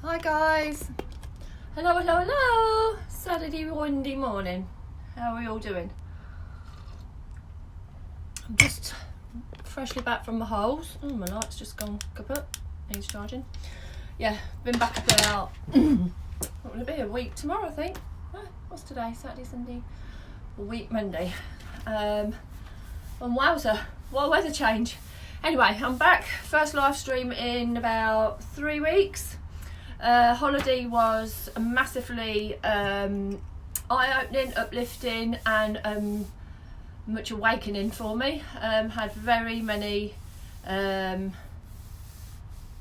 Hi guys. Hello. Saturday windy morning. How are we all doing? I'm just freshly back from the holes. Oh, my light's just gone kaput. Needs charging. Yeah, been back about what will it be, a week tomorrow I think. What's today? Saturday, Sunday, a week Monday. And wowza, what a weather change. Anyway, I'm back. First live stream in about 3 weeks. Holiday was massively eye-opening, uplifting and much awakening for me. Had very many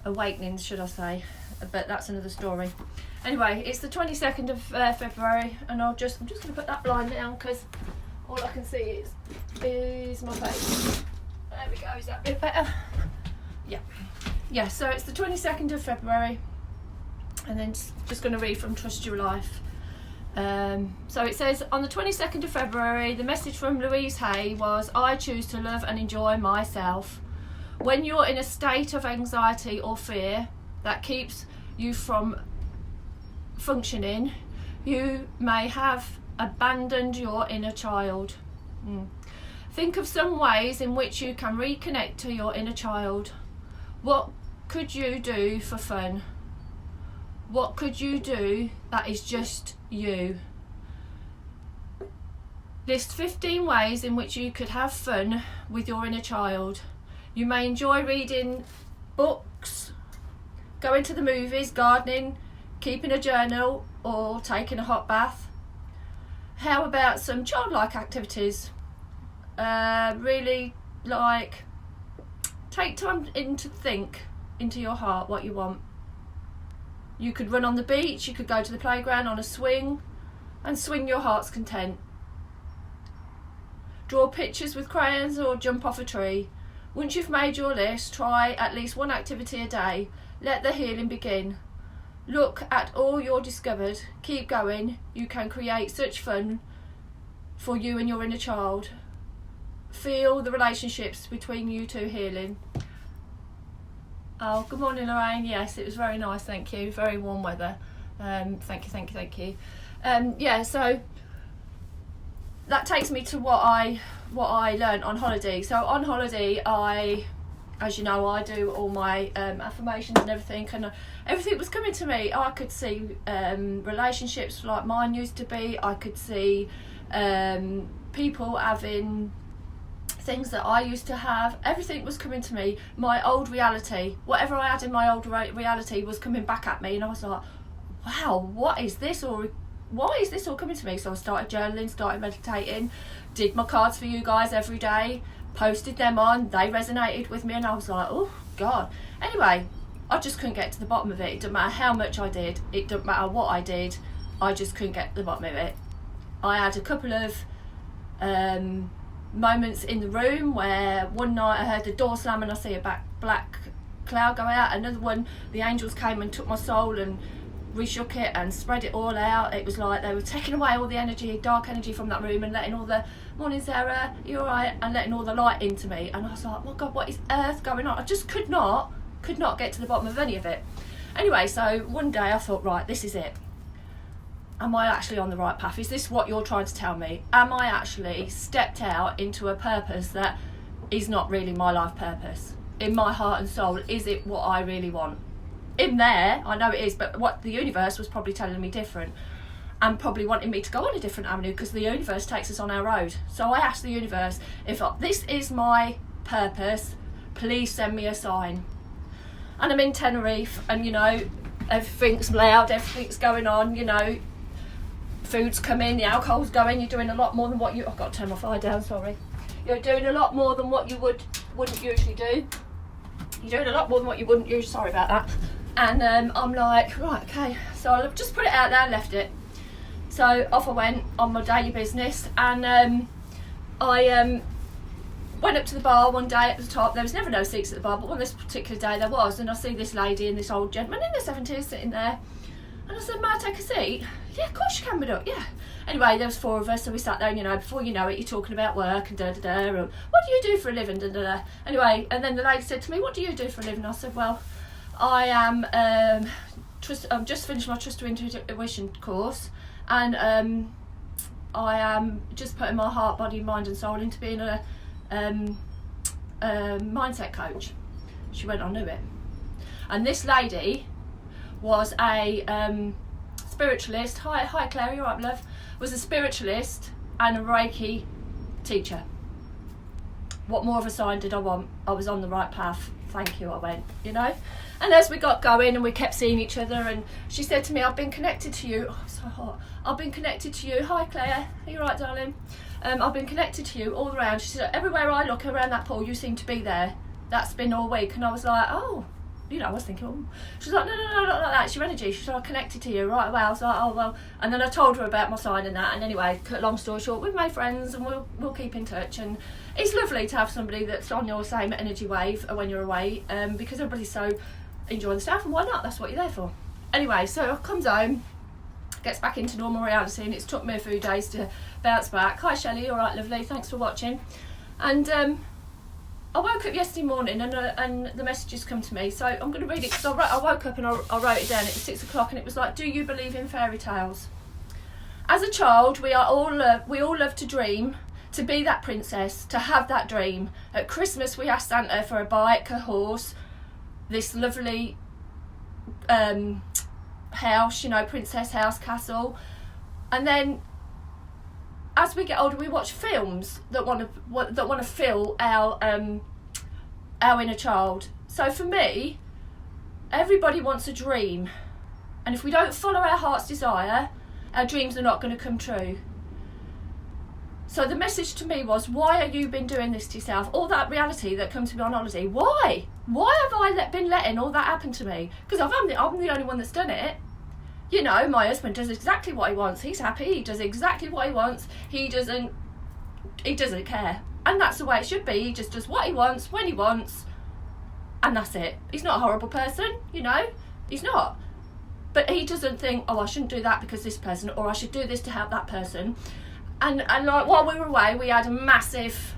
awakenings, should I say, but that's another story. Anyway, it's the 22nd of February and I'm just going to put that blind down because all I can see is my face. There we go, is that a bit better? Yeah, so it's the 22nd of February. And then just going to read from Trust Your Life. So it says, on the 22nd of February, the message from Louise Hay was, I choose to love and enjoy myself. When you're in a state of anxiety or fear that keeps you from functioning, you may have abandoned your inner child. Think of some ways in which you can reconnect to your inner child. What could you do for fun? What could you do that is just you? List 15 ways in which you could have fun with your inner child. You may enjoy reading books, going to the movies, gardening, keeping a journal, or taking a hot bath. How about some childlike activities? Really, like, take time to think into your heart what you want. You could run on the beach, you could go to the playground on a swing and swing your heart's content. Draw pictures with crayons or jump off a tree. Once you've made your list, try at least one activity a day. Let the healing begin. Look at all you're discovered. Keep going. You can create such fun for you and your inner child. Feel the relationships between you two healing. Oh, good morning, Lorraine. Yes, it was very nice, thank you. Very warm weather. Thank you. Yeah, so that takes me to what I learned on holiday. So on holiday, as you know, I do all my affirmations and everything, and everything was coming to me. I could see relationships like mine used to be. I could see people having things that I used to have. Everything was coming to me. My old reality, whatever I had in my old reality was coming back at me, and I was like, wow, what is this, or why is this all coming to me? So I started journaling, started meditating, did my cards for you guys every day, posted them on. They resonated with me and I was like, oh god. Anyway, I just couldn't get to the bottom of it. It didn't matter how much I did, it didn't matter what I did, I just couldn't get to the bottom of it. I had a couple of moments in the room where one night I heard the door slam and I see a black cloud go out. Another one, the angels came and took my soul and reshook it and spread it all out. It was like they were taking away all the energy, dark energy from that room and letting all the, morning Sarah, you alright, and letting all the light into me. And I was like, oh my god, what is earth going on? I just could not get to the bottom of any of it. Anyway, so one day I thought, right, this is it. Am I actually on the right path? Is this what you're trying to tell me? Am I actually stepped out into a purpose that is not really my life purpose? In my heart and soul, is it what I really want? In there, I know it is, but what the universe was probably telling me different and probably wanting me to go on a different avenue because the universe takes us on our road. So I asked the universe, if this is my purpose, please send me a sign. And I'm in Tenerife and, you know, everything's loud, everything's going on, you know, food's coming, the alcohol's going, you're doing a lot more than what I've got to turn my fire down, sorry. You're doing a lot more than what you wouldn't usually do. You're doing a lot more than what you wouldn't usually, sorry about that. And I'm like, right, okay. So I just put it out there and left it. So off I went on my daily business and I went up to the bar one day at the top. There was never no seats at the bar, but on this particular day there was, and I see this lady and this old gentleman in their 70s sitting there. And I said, may I take a seat? Yeah, of course you can, but yeah. Anyway, there was 4 of us, so we sat there and, you know, before you know it, you're talking about work and da-da-da, and what do you do for a living, da-da-da. Anyway, and then the lady said to me, what do you do for a living? I said, well, I am I've just finished my Trust to Intuition course, and I am just putting my heart, body, mind and soul into being a mindset coach. She went, I knew it. And this lady was a spiritualist. Hi Claire, you're right, love. Was a spiritualist and a Reiki teacher. What more of a sign did I want? I was on the right path. Thank you, I went, you know. And as we got going and we kept seeing each other, and she said to me, I've been connected to you. Oh, so hot. I've been connected to you. Hi Claire, are you right, darling? I've been connected to you all around. She said, everywhere I look around that pool, you seem to be there. That's been all week. And I was like, oh, you know, I was thinking, oh. She's like, no, not like that. It's your energy. She said, I'm connected to you, right? Well, I was like, oh, well. And then I told her about my sign and that. And anyway, cut long story short, we've made friends and we'll keep in touch. And it's lovely to have somebody that's on your same energy wave when you're away, because everybody's so enjoying the stuff, and why not? That's what you're there for. Anyway, so I comes home, gets back into normal reality, and it's took me a few days to bounce back. Hi Shelley, all right, lovely, thanks for watching. And I woke up yesterday morning and the messages come to me, so I'm going to read it because I woke up and I wrote it down. It was 6 o'clock and it was like, do you believe in fairy tales? As a child, we all love to dream, to be that princess, to have that dream. At Christmas we ask Santa for a bike, a horse, this lovely house, you know, princess house, castle. And then as we get older, we watch films that want to fill our inner child. So for me, everybody wants a dream, and if we don't follow our heart's desire, our dreams are not going to come true. So the message to me was, why have you been doing this to yourself? All that reality that comes to me on holiday, why? Why have I been letting all that happen to me? Because I'm the only one that's done it. You know, my husband does exactly what he wants. He's happy. He does exactly what he wants. He doesn't care. And that's the way it should be. He just does what he wants, when he wants, and that's it. He's not a horrible person, you know. He's not. But he doesn't think, oh, I shouldn't do that because this person, or I should do this to help that person. And like while we were away, we had a massive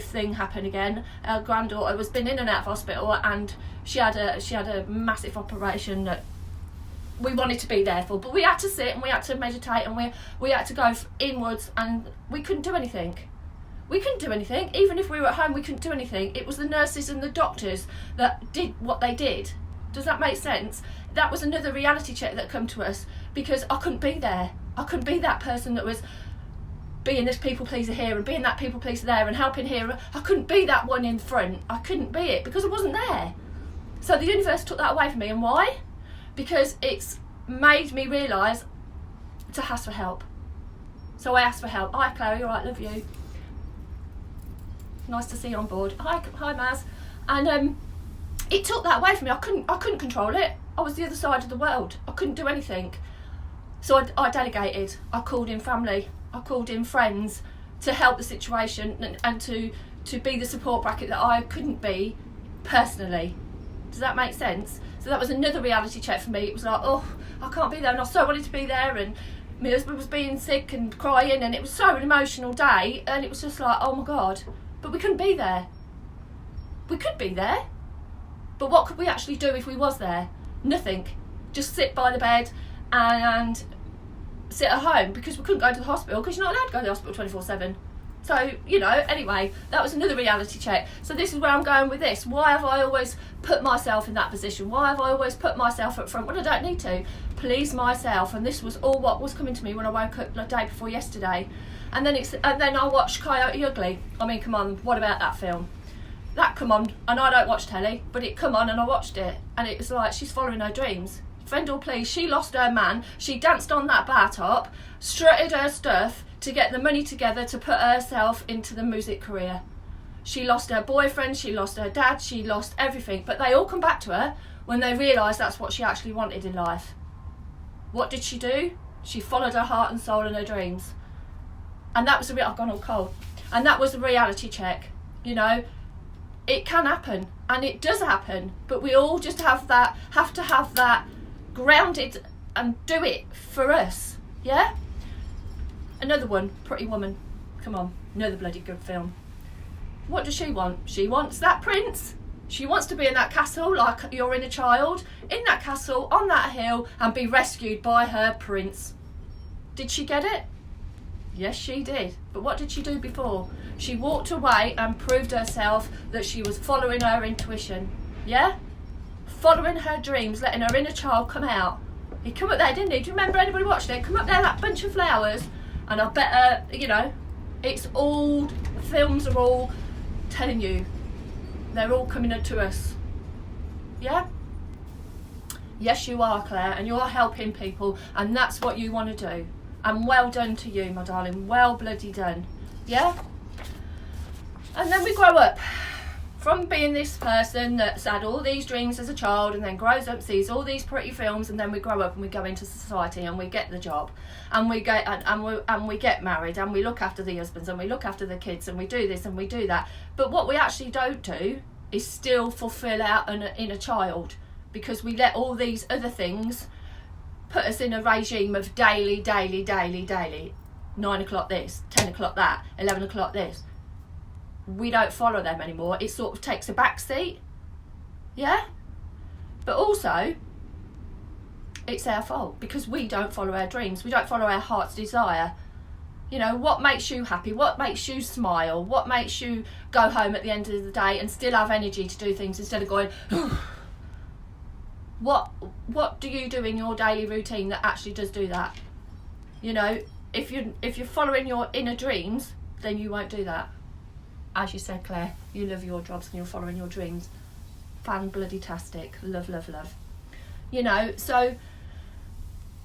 thing happen again. Our granddaughter was been in and out of hospital, and she had a massive operation that we wanted to be there for, but we had to sit and we had to meditate and we had to go inwards, and we couldn't do anything. Even if we were at home, we couldn't do anything. It was the nurses and the doctors that did what they did. Does that make sense? That was another reality check that come to us, because I couldn't be there. I couldn't be that person that was being this people pleaser here and being that people pleaser there and helping here. I couldn't be that one in front. I couldn't be it because I wasn't there. So the universe took that away from me. And why? Because it's made me realise to ask for help. So I asked for help. Hi Claire, you're right, love you. Nice to see you on board. Hi Maz. And it took that away from me. I couldn't control it. I was the other side of the world. I couldn't do anything. So I delegated. I called in family. I called in friends to help the situation and to be the support bracket that I couldn't be personally. Does that make sense? So that was another reality check for me. It was like, oh, I can't be there, and I so wanted to be there, and my husband was being sick and crying, and it was so an emotional day, and it was just like, oh my God, but we couldn't be there. We could be there, but what could we actually do if we was there? Nothing. Just sit by the bed and sit at home, because we couldn't go to the hospital, because you're not allowed to go to the hospital 24/7. So, you know, anyway, that was another reality check. So this is where I'm going with this. Why have I always put myself in that position? Why have I always put myself up front when I don't need to? Please myself. And this was all what was coming to me when I woke up the day before yesterday. And then I watched Coyote Ugly. I mean, come on, what about that film? That come on, and I don't watch telly, but it come on and I watched it, and it was like, she's following her dreams. Vendel, please, she lost her man, she danced on that bar top, strutted her stuff to get the money together to put herself into the music career. She lost her boyfriend, she lost her dad, she lost everything, but they all come back to her when they realised that's what she actually wanted in life. What did she do? She followed her heart and soul and her dreams. And that was I've gone all cold. And that was the reality check. You know, it can happen, and it does happen, but we all just have to have that grounded and do it for us. Yeah? Another one, Pretty Woman. Come on, another bloody good film. What does she want? She wants that prince. She wants to be in that castle like your inner child, in that castle, on that hill, and be rescued by her prince. Did she get it? Yes, she did. But what did she do before? She walked away and proved herself that she was following her intuition. Yeah? Following her dreams, letting her inner child come out. He come up there, didn't he? Do you remember anybody watching it? Come up there, that bunch of flowers. And I bet, it's all, the films are all telling you. They're all coming up to us. Yeah? Yes, you are, Claire, and you're helping people, and that's what you want to do. And well done to you, my darling. Well bloody done. Yeah? And then we grow up. From being this person that's had all these dreams as a child and then grows up, sees all these pretty films, and then we grow up and we go into society and we get the job and we get and we get married and we look after the husbands and we look after the kids and we do this and we do that. But what we actually don't do is still fulfill our inner child, because we let all these other things put us in a regime of daily 9 o'clock this, 10 o'clock that, 11 o'clock this. We don't follow them anymore. It sort of takes a back seat. Yeah? But also, it's our fault because we don't follow our dreams. We don't follow our heart's desire. What makes you happy? What makes you smile? What makes you go home at the end of the day and still have energy to do things instead of going, What do you do in your daily routine that actually does do that? If you're following your inner dreams, then you won't do that. As you said, Claire, you love your jobs and you're following your dreams. Fan-bloody-tastic. Love. So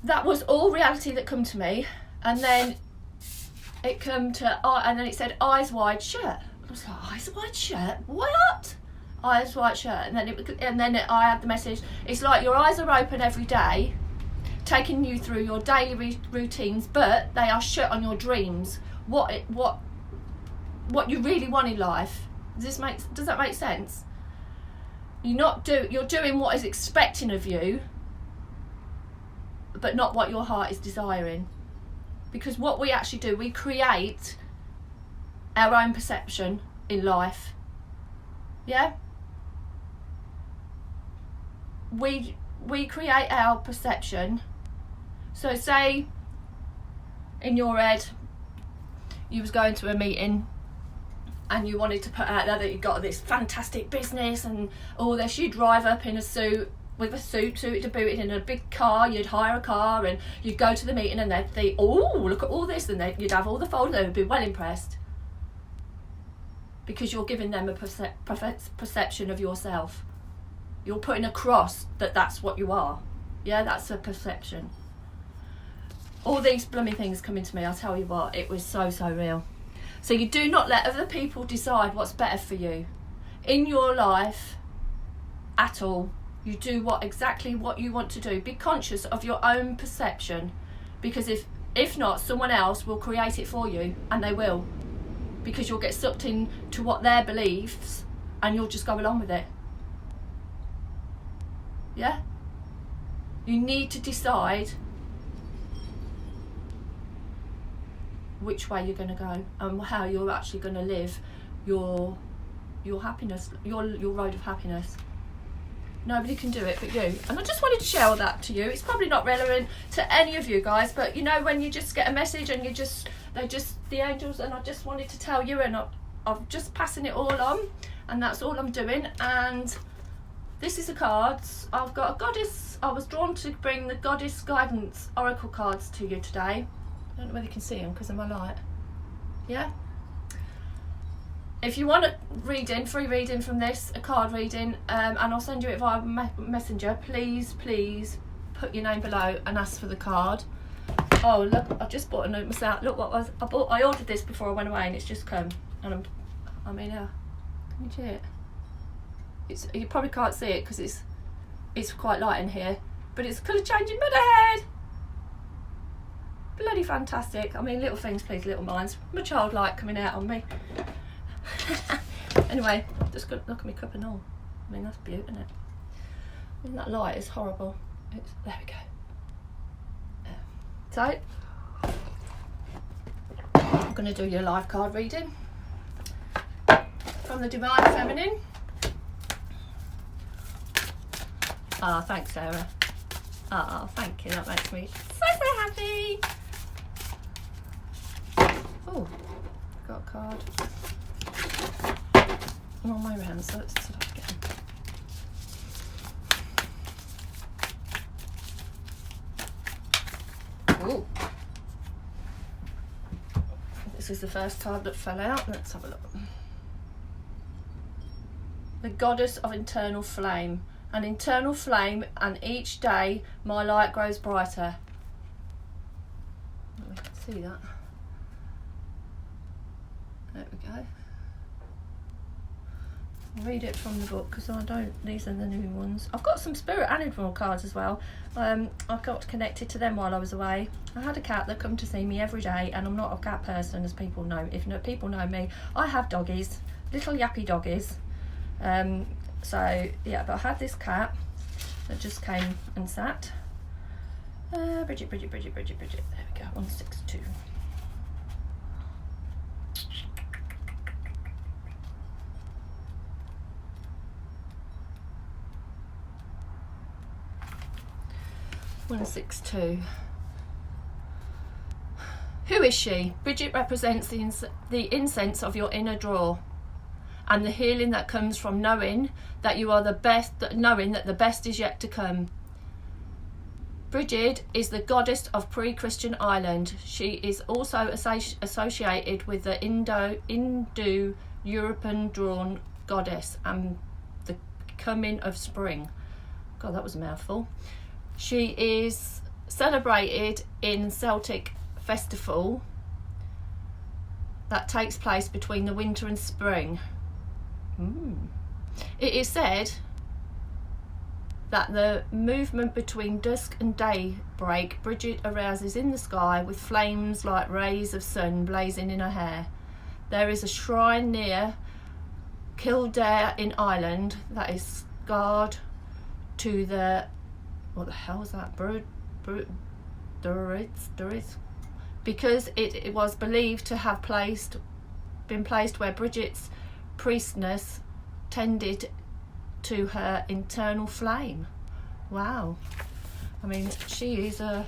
that was all reality that come to me, and then it come to, and then it said eyes wide shut. I was like, eyes wide shut? What? Eyes wide shut. And then I had the message. It's like your eyes are open every day, taking you through your daily routines, but they are shut on your dreams. What you really want in life. Does that make sense? You're doing what is expected of you, but not what your heart is desiring. Because what we actually do, we create our own perception in life. Yeah? We create our perception. So say in your head you was going to a meeting and you wanted to put out there that you got this fantastic business and all this. You'd drive up in a suit, with a suited to booted, in a big car. You'd hire a car and you'd go to the meeting and they'd think, oh, look at all this, and you'd have all the folders. They would be well impressed because you're giving them a perception of yourself. You're putting across that that's what you are. Yeah, that's a perception. All these blooming things coming to me, I'll tell you what, it was so real. So you do not let other people decide what's better for you in your life at all. You do exactly what you want to do. Be conscious of your own perception, because if not, someone else will create it for you, and they will, because you'll get sucked into what their beliefs and you'll just go along with it. Yeah? You need to decide which way you're going to go and how you're actually going to live your happiness, your road of happiness. Nobody can do it but you. And I just wanted to share all that to you. It's probably not relevant to any of you guys, but when you just get a message and the angels, and I just wanted to tell you, and I'm just passing it all on, and that's all I'm doing. And this is the cards. I've got a goddess. I was drawn to bring the Goddess Guidance Oracle cards to you today. I don't know whether you can see them because of my light. Yeah? If you want a reading, free reading from this, a card reading, and I'll send you it via messenger, please put your name below and ask for the card. Oh, look, I just bought a note myself. Look what I ordered this before I went away, and it's just come. And can you see it? You probably can't see it because it's quite light in here, but it's colour changing Motherhead. Bloody fantastic. Little things please little minds. My childlike coming out on me. Anyway, just look at my cup and all. That's beautiful, isn't it? That light is horrible. There we go. So, I'm going to do your life card reading from the Divine Feminine. Ah, thanks, Sarah. Ah, thank you. That makes me so happy. Oh, got a card. Wrong way around, so let's start again. Oh, this is the first card that fell out. Let's have a look. The Goddess of Internal Flame. An internal flame, and each day my light grows brighter. We can see that. There we go. I'll read it from the book because I don't. These are the new ones. I've got some spirit animal cards as well. I got connected to them while I was away. I had a cat that come to see me every day, and I'm not a cat person, as people know. If no, people know me, I have doggies, little yappy doggies. So yeah, but I had this cat that just came and sat. Bridget. There we go. 162. Who is she? Bridget represents the incense of your inner drawer, and the healing that comes from knowing that you are the best, knowing that the best is yet to come. Bridget is the goddess of pre-Christian Ireland. She is also associated with the Indo-European drawn goddess and the coming of spring. God, that was a mouthful. She is celebrated in Celtic festival that takes place between the winter and spring. It is said that the movement between dusk and daybreak, Bridget arouses in the sky with flames like rays of sun blazing in her hair. There is a shrine near Kildare in Ireland that is scarred to the, what the hell is that? Durits? Because it was believed to have been placed where Bridget's priestess tended to her internal flame. Wow. I mean, she is one,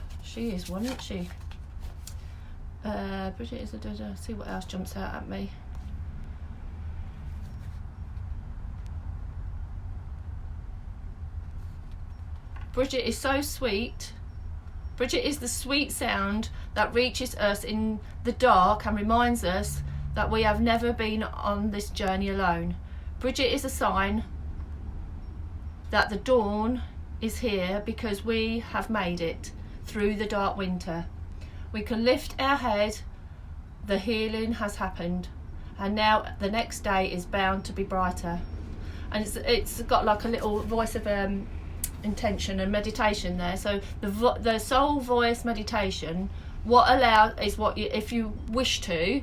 isn't she? Bridget is a see what else jumps out at me. Bridget is so sweet. Bridget is the sweet sound that reaches us in the dark and reminds us that we have never been on this journey alone. Bridget is a sign that the dawn is here because we have made it through the dark winter. We can lift our head, the healing has happened, and now the next day is bound to be brighter. And it's got like a little voice of intention and meditation there. So the soul voice meditation, what allows is what you, if you wish to,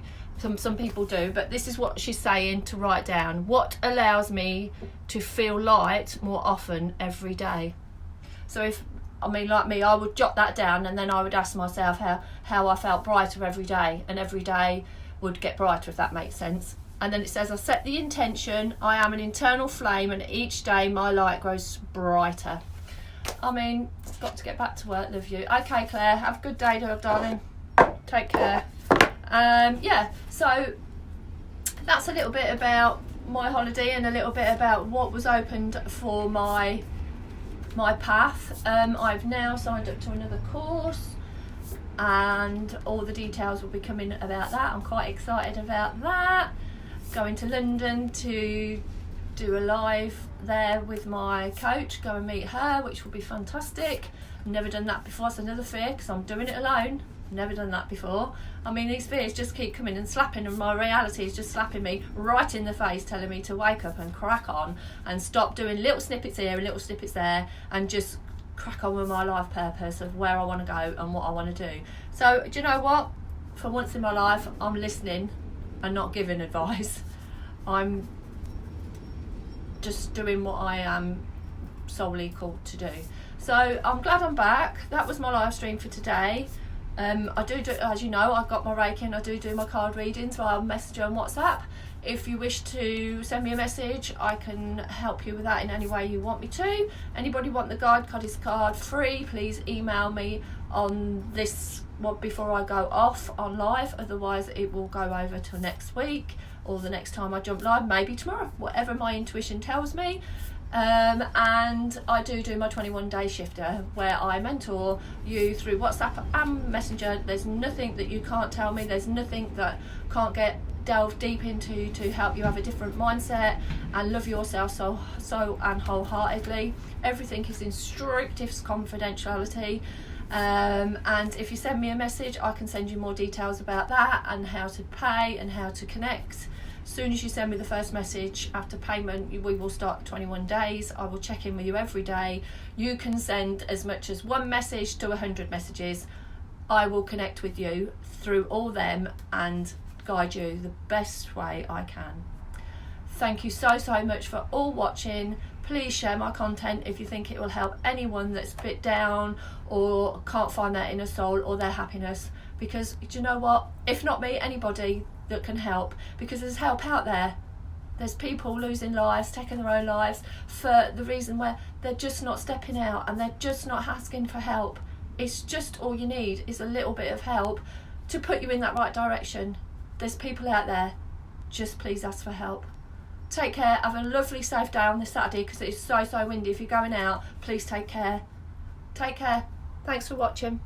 some people do, but this is what she's saying to write down. What allows me to feel light more often every day? So if, I mean, like me, I would jot that down and then I would ask myself how I felt brighter every day, and every day would get brighter, if that makes sense. And then it says, I set the intention, I am an internal flame, and each day my light grows brighter. I mean, it's got to get back to work, love you. Okay, Claire, have a good day, darling. Take care. Yeah, so that's a little bit about my holiday and a little bit about what was opened for my path. I've now signed up to another course and all the details will be coming about that. I'm quite excited about that. Going to London to do a live there with my coach, go and meet her, which will be fantastic. I've never done that before. It's another fear because I'm doing it alone. Never done that before. I mean, these fears just keep coming and slapping, and my reality is just slapping me right in the face, telling me to wake up and crack on and stop doing little snippets here and little snippets there and just crack on with my life purpose of where I want to go and what I want to do. So do you know what, for once in my life I'm listening and not giving advice. I'm just doing what I am solely called to do. So I'm glad I'm back. That was my live stream for today. I do, as you know, I've got my Reiki and I do my card readings via Messenger and WhatsApp. If you wish to send me a message, I can help you with that in any way you want me to. Anybody want the guide Goddess card free, please email me on this one before I go off on live, otherwise it will go over till next week or the next time I jump live, maybe tomorrow, whatever my intuition tells me. And I do my 21-day shifter where I mentor you through WhatsApp and Messenger. There's nothing that you can't tell me, there's nothing that can't get delved deep into to help you have a different mindset and love yourself so and wholeheartedly. Everything is in strictest confidentiality. And if you send me a message, I can send you more details about that and how to pay and how to connect. As soon as you send me the first message after payment, we will start 21 days. I will check in with you every day. You can send as much as 1 message to 100 messages. I will connect with you through all them and guide you the best way I can. Thank you so much for all watching. Please share my content if you think it will help anyone that's a bit down or can't find their inner soul or their happiness, because do you know what, if not me, anybody that can help, because there's help out there. There's people losing lives, taking their own lives for the reason where they're just not stepping out and they're just not asking for help. It's just all you need is a little bit of help to put you in that right direction. There's people out there, just please ask for help. Take care, have a lovely safe day on this Saturday because it's so windy. If you're going out, please take care. Take care. Thanks for watching.